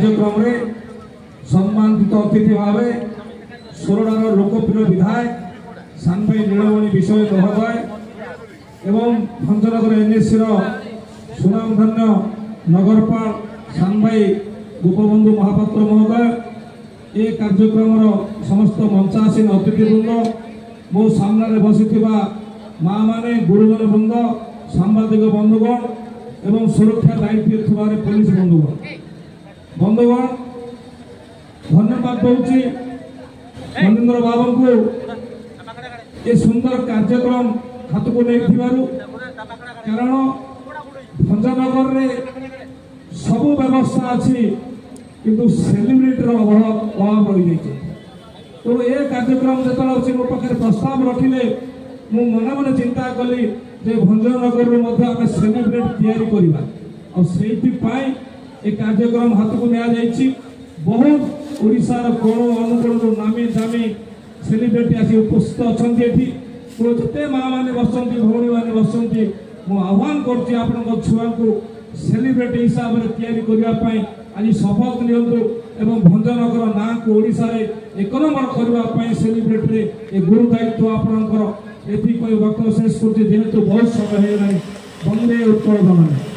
कार्यक्रम रे सम्मानित अतिथि भाव सोरडार लोकप्रिय विधायक सानभाई नीलमणि विषय महोदय एवं भंजनगर एनएससी सुनामधन्य नगरपाल सानभाई गोपबंधु महापात्र महोदय ए कार्यक्रम समस्त मंचासीन अतिथिवृंद मो सामने बसिथिबा माँ माने गुरुजन वृंद सांबादिक बंधुगण एवं सुरक्षा दायित्व थुबारे पुलिस बंधुगण धन्यवाद दूची मनिंद्र बाबू को ये सुंदर कार्यक्रम हाथ को नहीं कारण भंजनगर रे सब व्यवस्था अच्छी किंतु सेलिब्रिटी अभाव रही जाए तो ये कार्यक्रम जो मो पाखे प्रस्ताव रखिले मु मने मने चिंता कली जे भंजनगर आम सेलिब्रेट या कार्यक्रम हाथ को नि बहुत ओडिशार कोण अनुकोण नामी दामी सेलिब्रिटी आसी उपस्थित अच्छा तो जिते माँ मैंने बसंती भौणी मैंने बसंती मु आह्वान करछी आपन छुआ को सेलिब्रिटी हिसाब से या आज शपथ नियंतु एवं भंजनगर ना को ओडिशा रे एक नंबर करने सेलिब्रिटी ए गुरु दायित्व आपणकर ये वक्तव्य शेष कर जेहेतु बहुत समय है वंदे उत्कल।